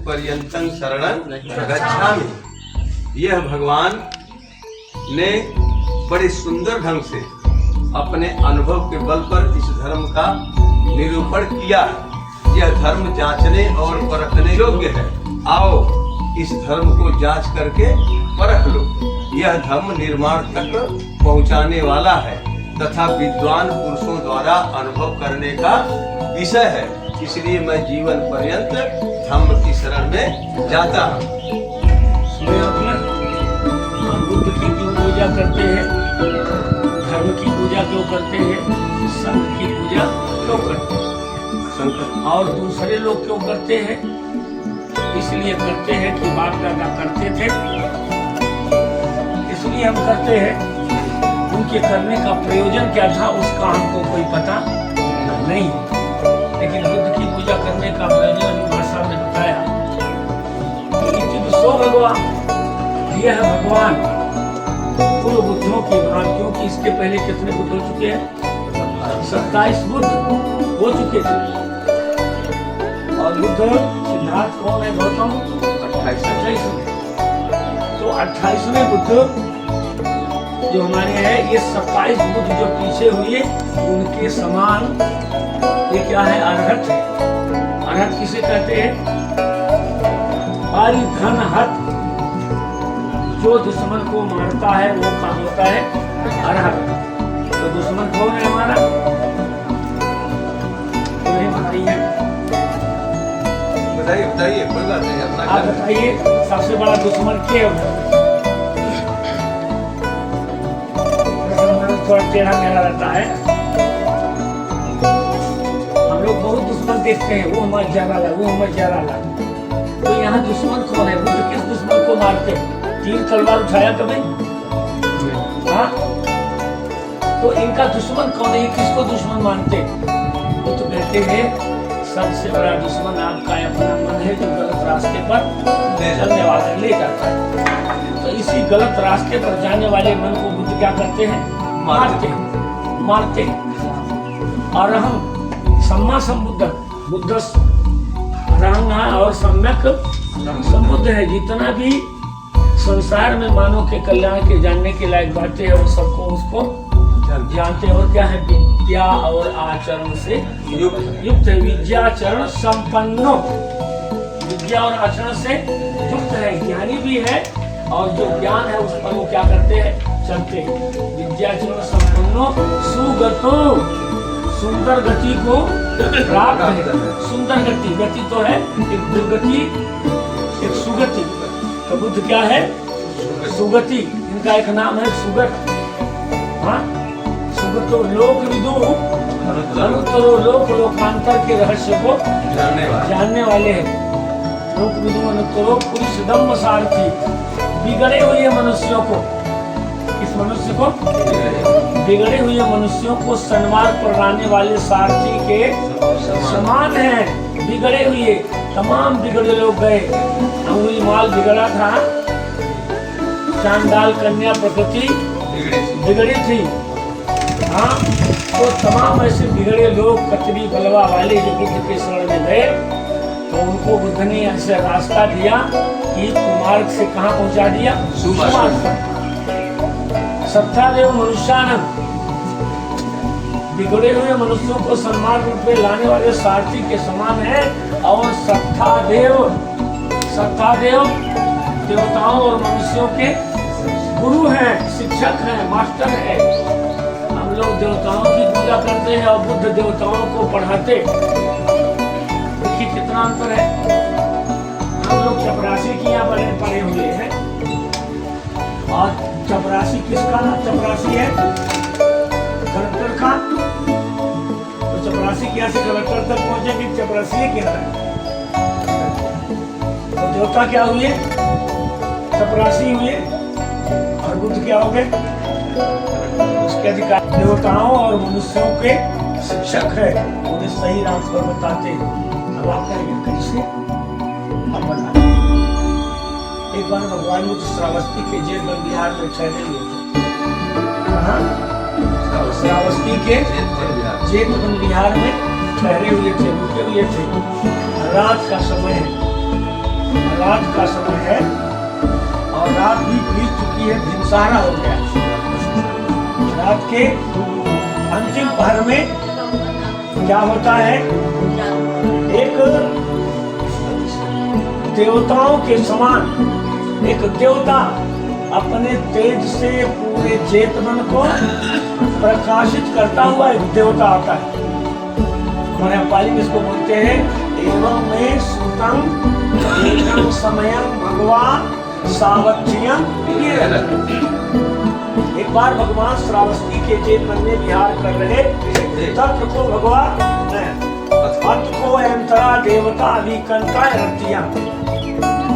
पर्यंतं शरणं गच्छामि। यह भगवान ने बड़े सुंदर ढंग से अपने अनुभव के बल पर इस धर्म का निरूपण किया है। यह धर्म जांचने और परखने योग्य है। आओ इस धर्म को जांच करके परख लो। यह धर्म निर्माण तक पहुंचाने वाला है तथा विद्वान पुरुषों द्वारा अनुभव करने का विषय है। इसलिए मैं जीवन पर्यंत धर्म की शरण में जाता हूँ। सुने आपने, हम बुद्ध की क्यों पूजा करते हैं, धर्म की पूजा क्यों करते हैं, संघ की पूजा क्यों करते हैं, और दूसरे लोग क्यों करते हैं? इसलिए करते हैं कि बाप दादा करते थे, इसलिए हम करते हैं। उनके करने का प्रयोजन क्या था उसका हमको कोई पता नहीं, लेकिन बुद्ध की पूजा करने का प्रयोजन भाषा में बताया। सो भगवान, यह भगवान पूर्व बुद्धों की भांति, क्योंकि इसके पहले कितने बुद्ध हो चुके हैं? 27 बुद्ध हो चुके थे। और बुद्ध सिद्धार्थ कौन है? गौतम 28वें। तो 28वें बुद्ध जो हमारे हैं, ये 27 बुद्ध जो पीछे हुए उनके समान ये क्या है? अरहत है। अरहत किसे कहते हैं? धन हत, जो दुश्मन को मारता है वो काम होता है अरहत। तो दुश्मन कौन है हमारा? बताइए बताइए, कोई बात नहीं, अपना आप बताइए सबसे बड़ा दुश्मन क्या है? थोड़ा टेढ़ा मेढ़ा रहता है। हम लोग बहुत दुश्मन देखते हैं, वो मत जरा ला, वो मत जरा ला। तो यहाँ दुश्मन कौन है? बुद्ध किस दुश्मन को मारते? तीर तलवार उठाया कभी? हाँ? तो इनका दुश्मन कौन है? किसको दुश्मन मानते? वो तो कहते हैं सबसे बड़ा दुश्मन आपका अपना मन है, जो गलत रास्ते पर चलने वाला ले जाता है। तो इसी गलत रास्ते पर जाने वाले मन को बुद्ध क्या करते हैं? मारते हैं। और हम सम्मा संबुद्ध, बुद्ध अरहं और सम्यक संबुद्ध है। जितना भी संसार में मानव के कल्याण के जानने के लायक बातें है वो सबको उसको जानते हैं। और क्या है? विद्या और आचरण से युक्त है। विद्याचरण संपन्नो, विद्या और आचरण से युक्त है, ज्ञानी भी है। और जो ज्ञान है उस पर वो क्या करते हैं? चलते हैं। विद्याचरण संपन्नो सुगतो, सुंदर गति को प्राप्त है। सुंदर गति, गति तो है एक दुर्गति एक सुगति। तो बुद्ध क्या है? सुगति। इनका एक नाम है सुगत। हाँ, सुगतो लोक विदु अनुत्तरो, लोक लोकांतर के रहस्य को जानने वाले हैं। लोक विदु अनुत्तरो पुरुष दम्भ सारथी, बिगड़े हुए मनुष्यों को, इस मनुष्य को, बिगड़े हुए मनुष्यों को सन्मार्ग पर लाने वाले सारथी के समान है। बिगड़े हुए तमाम बिगड़े लोग गए। अंगुली माल बिगड़ा था, चांडाल कन्या प्रकृति बिगड़ी थी। हाँ, तो तमाम ऐसे बिगड़े लोग कतरी बलवा वाले जो बुद्ध के शरण में गए, तो उनको बुद्ध ने ऐसे रास्ता दिया कि कुमार्ग से कहाँ पहुंचा दिया? सुमार्ग तक। सत्तादेव मनुष्यानंद, बिगड़े हुए मनुष्यों को सन्मार्ग रूप में लाने वाले सारथी के समान है। और सत्तादेव देवताओं और मनुष्यों के गुरु हैं, शिक्षक हैं, मास्टर हैं। हम लोग देवताओं की पूजा करते हैं और बुद्ध देवताओं को पढ़ाते। देखिए कितना अंतर है। हम लोग चपरासी की यहाँ पढ़े हुए हैं। और चपरासी किसका नाम? चपरासी है कलेक्टर का। तो चपरासी क्या से कलेक्टर तक पहुंचे कि चपरासी क्या है? तो देवता क्या हुए? चपरासी हुए। और बुद्ध क्या हो गए? उसके अधिकार देवताओं और मनुष्यों के शिक्षक है, उन्हें सही रास्ते पर बताते हैं। अब आप करेंगे कैसे? अब बताएं। एक बार भगवान बुद्ध श्रावस्ती के जेल में बिहार में ठहरे हुए थे। कहाँ? श्रावस्ती के जेल में बिहार में ठहरे हुए थे, रुके हुए थे। रात का समय है। रात का समय है और रात भी बीत चुकी है, भिनसारा हो गया। रात के अंतिम पहर में क्या होता है, एक देवताओं के समान एक देवता अपने तेज से पूरे चेतन को प्रकाशित करता हुआ एक देवता आता है। हमारे पाली में इसको बोलते हैं एवं में सुतम एकम समयम भगवान सावत्रियम। एक बार भगवान श्रावस्ती के चेतन में विहार कर रहे तत्व को भगवान अत को अंतरा देवता अभिकंता रतिया।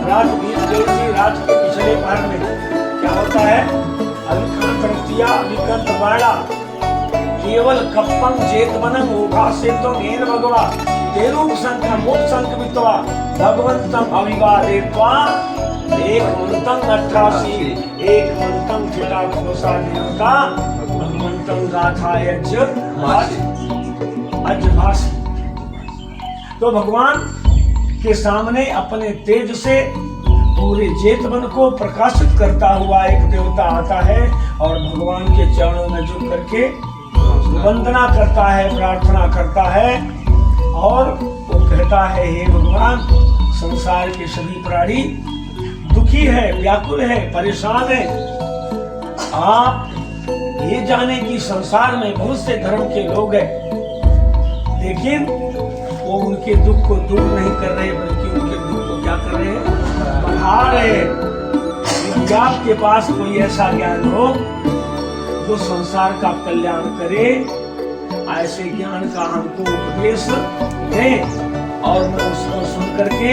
रात बीत गई थी, रात के पिछले पहर में क्या होता है, अभिकांत रतिया अभिकंत बाड़ा केवल कप्पम चेतमनम ओघा से तो नेन भगवा तेरूप संख्या मोट संख वित्वा भगवंतम अभिवादेत्वा एक मंतम 88 एक मंतम चिता घोषा देवता भगवंतम गाथा यज्ञ अजभास। तो भगवान के सामने अपने तेज से पूरे चेतन को प्रकाशित करता हुआ एक देवता आता है और भगवान के चरणों में झुक करके वंदना करता है, प्रार्थना करता है और वो कहता है, हे भगवान, संसार के सभी प्राणी दुखी है, व्याकुल है, परेशान है। आप ये जाने कि संसार में बहुत से धर्म के लोग हैं, लेकिन वो उनके दुख को दूर नहीं कर रहे, बल्कि उनके दुख को क्या कर रहे हैं, बढ़ा रहे हैं। यदि आपके पास कोई ऐसा ज्ञान हो जो संसार का कल्याण करे, ऐसे ज्ञान का हमको उपदेश दें और मैं उसको सुन करके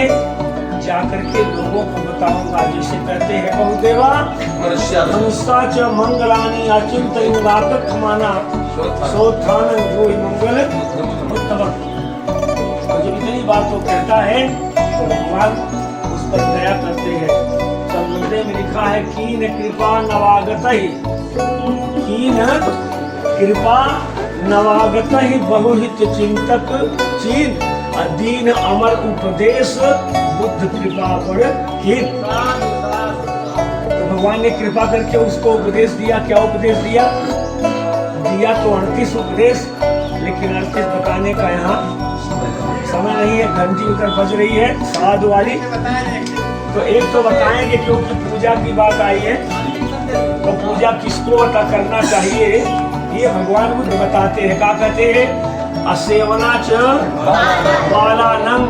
जा करके लोगों को बताऊंगा। जैसे कहते हैं बहुदेवा मनुष्याच मंगलानी अचिंत माना सोत्थान जो मंगल उत्तम। जब इतनी बात वो कहता है तो भगवान उस पर दया करते हैं। संबंधे में लिखा है कीन कृपा नवागत ही, कीन कृपा नवागत ही बहुहित चिंतक चीन अधीन अमर उपदेश बुद्ध कृपा पर हीन। तो भगवान ने कृपा करके उसको उपदेश दिया। क्या उपदेश दिया? दिया तो 38 उपदेश, लेकिन 38 बताने का यहाँ समय नहीं है। घंटी उधर बज रही है साध वाली, तो एक तो बताएंगे क्योंकि पूजा की बात आई है। तो पूजा किसको अता करना चाहिए ये भगवान बुद्ध बताते हैं। क्या कहते हैं? असेवना च बालानम,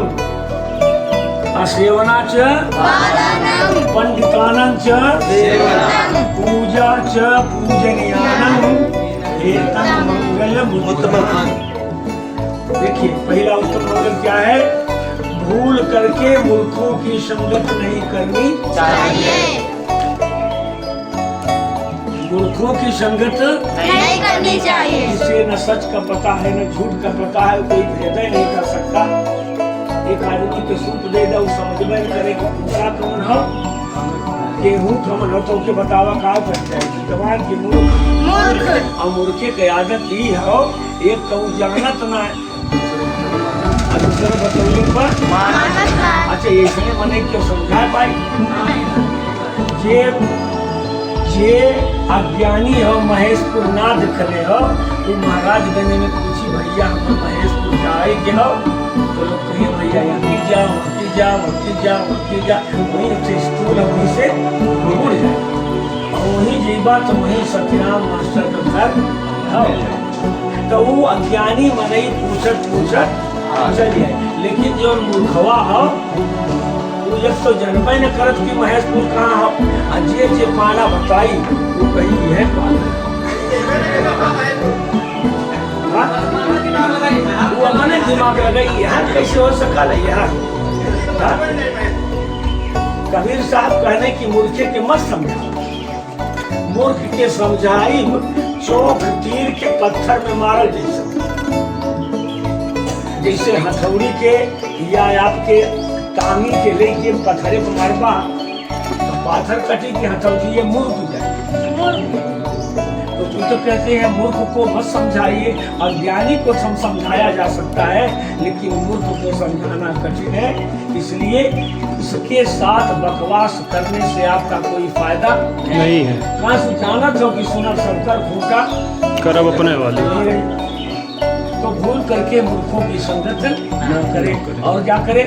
असेवना च पंडितानं च पूजा च पूजनीयानं एतन मंगलम उत्तमम्। देखिए पहला उत्तम मंगल क्या है? भूल करके मूर्खों की संगत नहीं करनी चाहिए। मूर्खों की संगत नहीं करनी चाहिए। जिसे न सच का पता है न झूठ का पता है, कोई भेदय नहीं कर सकता। एक आदमी के सूप दे दो, समझ में करे कि दूसरा कौन हो, गेहूं कौन हो, तो के बतावा का करते हैं जवान की मूर्ख। और मूर्खे की आदत ही हो एक कहूँ जानत ना दूसरा बतौले पर। अच्छा इसने मने क्यों समझा पाई? जे अज्ञानी हो महेशपुर ना दिखले हो, तो महाराज गंज में पूछी भैया हम महेशपुर जाए के हो, तो लोग कहे भैया यहाँ जाओ वहाँ जाओ वहाँ जाओ वहाँ जाओ, वहीं से स्कूल है वहीं से उड़ जाए और वहीं जीवा तो वहीं सत्यनाम मास्टर का घर। तो वो अज्ञानी मने पूछत चल जाए। लेकिन जो मूर्खवा हो वो जब तो जनपे न करत कि महेशपुर कहाँ हो, जे जे माला बताई वो कही है वो अपने दिमाग लगाई यहाँ कैसे हो सका यार। कबीर साहब कहने की मूर्खे के मत समझा, मूर्ख के समझाई चौक तीर के पत्थर में मारल जैसे। जैसे हथौड़ी के या आपके टांगी के लेके पत्थरे पर मारबा तो पाथर कटी की हथौड़ी ये मुड़ जाए। तो बुद्ध कहते हैं मूर्ख को मत समझाइए, अज्ञानी को समझाया जा सकता है, लेकिन मूर्ख को समझाना कठिन है। इसलिए इसके साथ बकवास करने से आपका कोई फायदा नहीं है। कहाँ से जाना था कि सुना शंकर फूटा करब अपने वाले। तो भूल करके मूर्खों की संगत न करे। और क्या करे?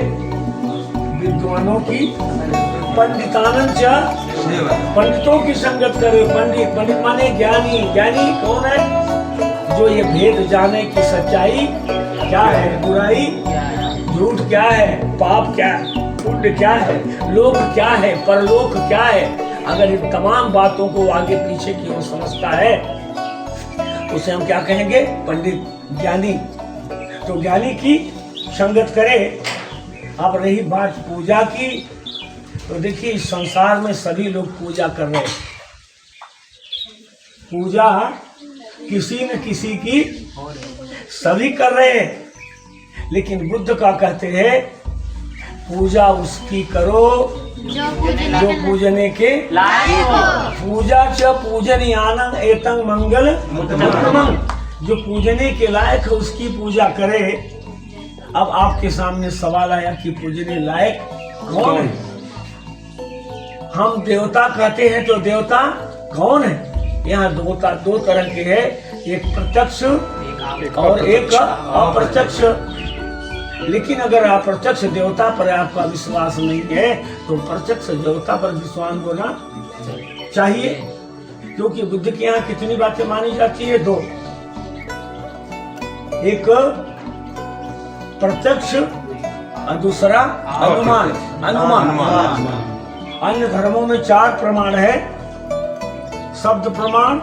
विद्वानों की पंडितानंद पंडितों की संगत करे। पंडित माने ज्ञानी। ज्ञानी कौन है? जो ये भेद जाने की सच्चाई क्या है, बुराई झूठ क्या है, पाप क्या है, पुण्य क्या है, लोक क्या है, परलोक क्या है। अगर इन तमाम बातों को आगे पीछे की ओर समझता है उसे हम क्या कहेंगे? पंडित, ज्ञानी। तो ज्ञानी की संगत करे। अब रही बात पूजा की, तो देखिए इस संसार में सभी लोग पूजा कर रहे हैं। पूजा किसी न किसी की सभी कर रहे हैं, लेकिन बुद्ध का कहते हैं पूजा उसकी करो जो पूजने के लायक हो। पूजा च पूजन आनंद एतंग मंगल उत्तमं। जो पूजने के लायक है उसकी पूजा करे। अब आपके सामने सवाल आया कि पूजने लायक कौन है? हम देवता कहते हैं, तो देवता कौन है? यहाँ देवता दो तरह के हैं, एक प्रत्यक्ष और एक अप्रत्यक्ष। लेकिन अगर अप्रत्यक्ष देवता पर आपका विश्वास नहीं है तो प्रत्यक्ष देवता पर विश्वास होना चाहिए। क्योंकि बुद्ध के यहाँ कितनी बातें मानी जाती है? दो। एक प्रत्यक्ष और दूसरा अनुमान। अन्य धर्मों में 4 प्रमाण है: शब्द प्रमाण,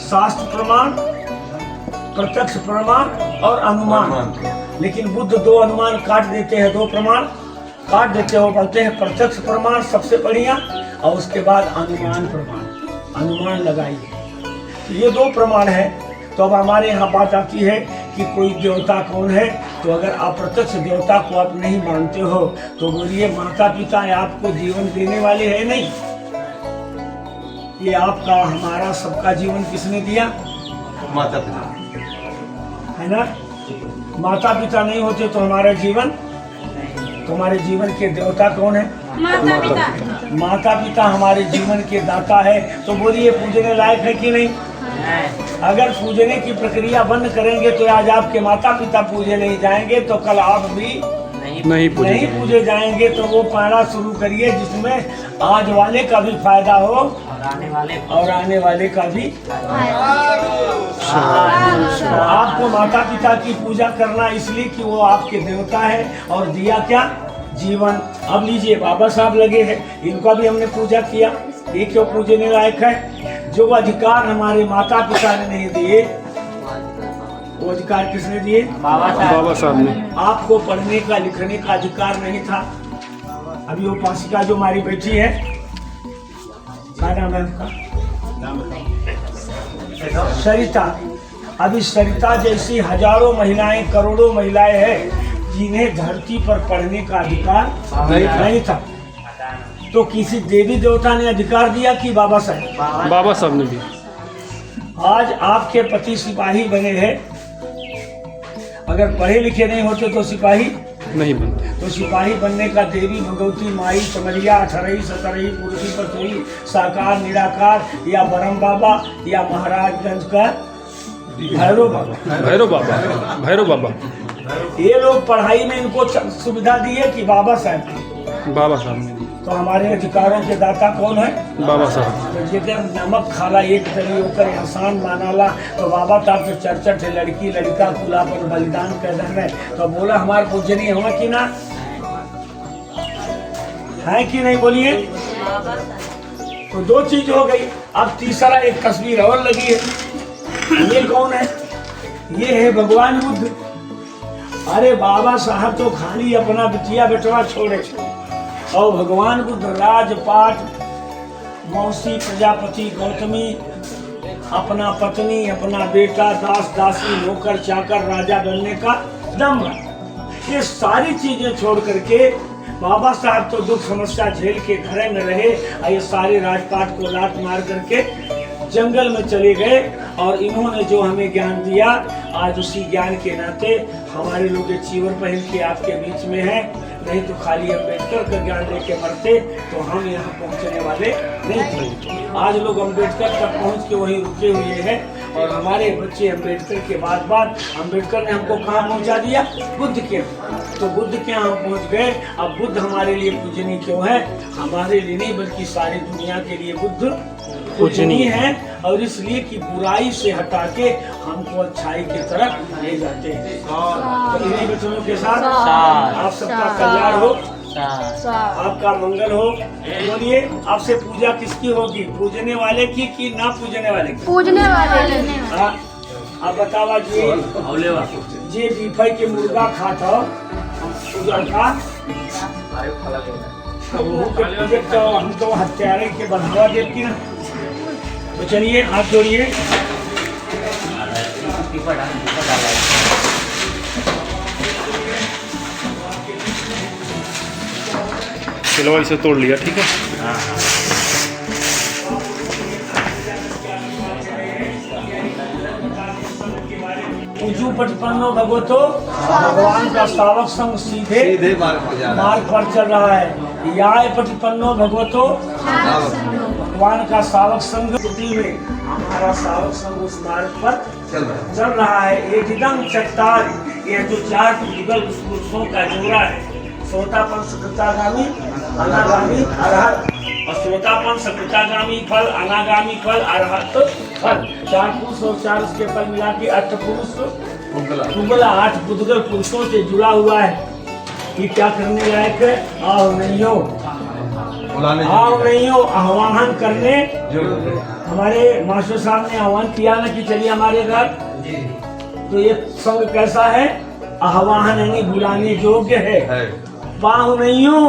शास्त्र प्रमाण, प्रत्यक्ष प्रमाण और अनुमान। लेकिन बुद्ध 2 अनुमान काट देते हैं, 2 प्रमाण काट देते हो, बोलते हैं प्रत्यक्ष प्रमाण सबसे बढ़िया और उसके बाद अनुमान प्रमाण। अनुमान लगाइए। ये 2 प्रमाण है। तो अब हमारे यहाँ बात आती है कि कोई देवता कौन है? तो अगर अप्रत्यक्ष देवता को आप नहीं मानते हो तो बोलिए माता पिता आपको जीवन देने वाले हैं? नहीं, ये आपका हमारा सबका जीवन किसने दिया? माता पिता है ना। माता पिता नहीं होते तो हमारा जीवन, तुम्हारे जीवन के देवता कौन है? माता पिता। माता पिता हमारे जीवन के दाता है। तो बोलिए पूजने लायक है कि नहीं? अगर पूजने की प्रक्रिया बंद करेंगे तो आज आपके माता पिता पूजे नहीं जाएंगे तो कल आप भी नहीं पूजे जाएंगे। तो वो पढ़ना शुरू करिए जिसमें आज वाले का भी फायदा हो और आने वाले का भी। तो आपको माता पिता की पूजा करना इसलिए कि वो आपके देवता है और दिया क्या? जीवन। अब लीजिए बाबा साहब लगे हैं, इनका भी हमने पूजा किया। ये क्यों पूजने लायक है? जो अधिकार हमारे माता पिता ने नहीं दिए, वो अधिकार किसने दिए? बाबा साहब ने। आपको पढ़ने का लिखने का अधिकार नहीं था। अभी वो उपासिका जो हमारी बैठी है, क्या नाम है उसका? सरिता। अभी सरिता जैसी हजारों महिलाएं, करोड़ों महिलाएं हैं जिन्हें धरती पर पढ़ने का अधिकार नहीं था। तो किसी देवी देवता ने अधिकार दिया कि बाबा साहब? बाबा साहब ने भी। आज आपके पति सिपाही बने हैं, अगर पढ़े लिखे नहीं होते तो सिपाही नहीं बनते। तो सिपाही बनने का देवी भगवती माई चमरिया 18 17 पुरुषी पतोई साकार निराकार या बरम बाबा या महाराजगंज का भैरव बाबा ये लोग पढ़ाई में इनको सुविधा दी है कि बाबा साहब? बाबा साहब ने। तो हमारे अधिकारों के दाता कौन है? बाबा साहब। तो जेकर नमक खाला एक तरी होकर एहसान मानाला तो बाबा साहब तो 64 लड़की लड़का खुला पर बलिदान कर रहे। तो बोला हमारे पूजनीय हुआ कि ना है कि नहीं? बोलिए। तो 2 चीज हो गई। अब तीसरा एक तस्वीर और लगी है। ये कौन है? ये है भगवान बुद्ध। अरे बाबा साहब तो खाली अपना बिटिया बेटवा छोड़े और भगवान बुद्ध राजपाट, मौसी, प्रजापति, गौतमी, अपना पत्नी, अपना बेटा, दास दासी, नौकर चाकर, राजा बनने का दम। ये सारी चीजें छोड़ करके बाबा साहब तो दुख समस्या झेल के घर में रहे और ये सारे राजपाट को लात मार करके जंगल में चले गए और इन्होंने जो हमें ज्ञान दिया, आज उसी ज्ञान के नाते हमारे लोग ये चीवर पहन के आपके बीच में है। नहीं तो खाली अम्बेडकर का ज्ञान लेके मरते तो हम यहाँ पहुँचने वाले नहीं थे। आज लोग अम्बेडकर तक पहुँच के वहीं रुके हुए हैं और हमारे बच्चे अम्बेडकर के बाद अम्बेडकर ने हमको कहाँ पहुँचा दिया? बुद्ध के। तो बुद्ध के यहाँ पहुँच गए। अब बुद्ध हमारे लिए पूजनीय क्यों है? हमारे लिए नहीं बल्कि सारी दुनिया के लिए बुद्ध पूजनीय है, और इसलिए कि बुराई से हटा के हमको अच्छाई की तरफ ले जाते हैं। तो इन्हीं बच्चों के साथ आप सबका कल्याण हो, आपका मंगल हो। बोलिए, आपसे पूजा किसकी होगी? पूजने वाले की कि ना पूजने वाले की? पूजने वाले। हाँ, आप बतावा जे बीफाई के मुर्गा खाता पूजा का हम तो हत्यारे के बढ़ावा देती ना। तो चलिए हाथ जोड़िए। चलो इसे तोड़ लिया, ठीक है। पूजू पटपन्नो भगवतो, भगवान का श्रावक संग सीधे मार्ग पर चल रहा है। याय पटपन्नो भगवतो, भगवान का श्रावक संग में हमारा श्रावक संग उस मार्ग पर चल रहा है। एकदम चट्टार, ये जो चार युगल पुरुषों का जोड़ा है, श्रोतापन सकृतागामी अनागामी अरहत, और श्रोतापन सकृतागामी फल, अनागामी फल, अरहत फल। चार पुरुष और चार उसके फल मिला के 8 पुरुष पुगला 8 पुद्गल पुरुषों से जुड़ा हुआ है। ये क्या करने लायक है? आओ नहीं हो, आह्वान करने। हमारे मास्टर साहब ने आह्वान किया ना कि चलिए हमारे घर। तो ये संग कैसा है? आह्वान यानी बुलाने योग्य है। पाहुन नहीं हो,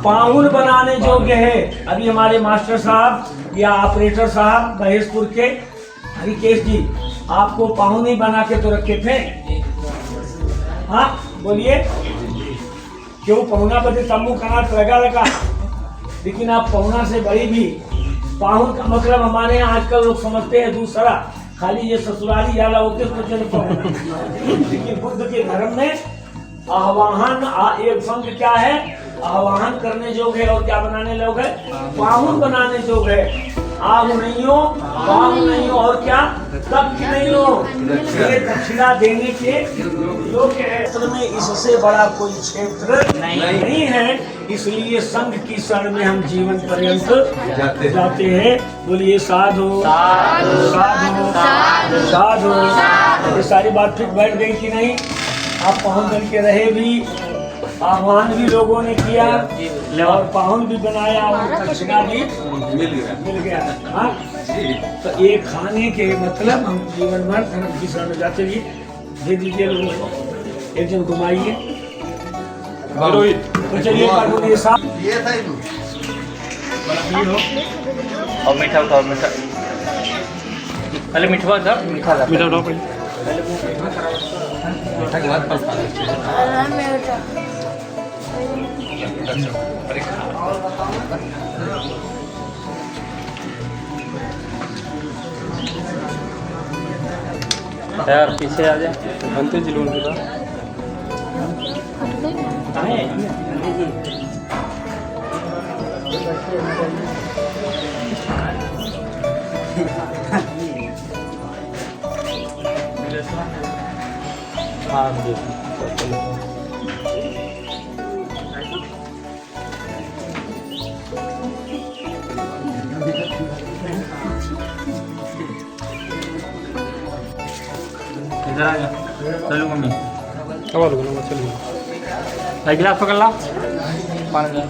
पाहुन बनाने योग्य है। अभी हमारे मास्टर साहब या ऑपरेटर साहब महेशपुर के हरिकेश जी आपको पाहुन ही बना के तो रखे थे। हाँ बोलिए, क्यों? पहुना बदे तम्बू कनाट लगा, लेकिन आप पहुना से बड़ी भी। पाहुन का मतलब हमारे यहाँ आजकल लोग समझते हैं दूसरा, खाली ये ससुराली जाला होते तो चले पाहुना। लेकिन बुद्ध के धर्म में आह्वान एक संग क्या है? आह्वान करने जोग है। और क्या बनाने लोग है? पाहुन बनाने जोग है। आहु नहीं हो, पाहुन नहीं हो, और क्या? तब नहीं हो, ये दक्षिणा देने के योग्य है। क्षेत्र में इससे बड़ा कोई क्षेत्र नहीं है। इसलिए संघ की शरण में हम जीवन पर्यंत जाते हैं। बोलिए साधु साधु साधु। ये सारी बात ठीक बैठ गई कि नहीं? आप पाहुन बन के रहे भी, आह्वान भी लोगों ने किया और पाहुन भी बनाया और दक्षिणा भी मिल गया। हाँ, तो ये खाने के मतलब हम जीवन भर धर्म की शरण जाते ही दे दीजिए लोगों को। एक जन घुमाइए। तो चलिए ये साथ और मीठा उठाओ, मीठा पहले मीठा था, मीठा उठाओ पहले। यार पीछे आ जाए। बनते जिलों के बाद इधर आ जा, चलो मम्मी। अब आ लो ना, चलिए। गिलास पकड़ ला, मान गया।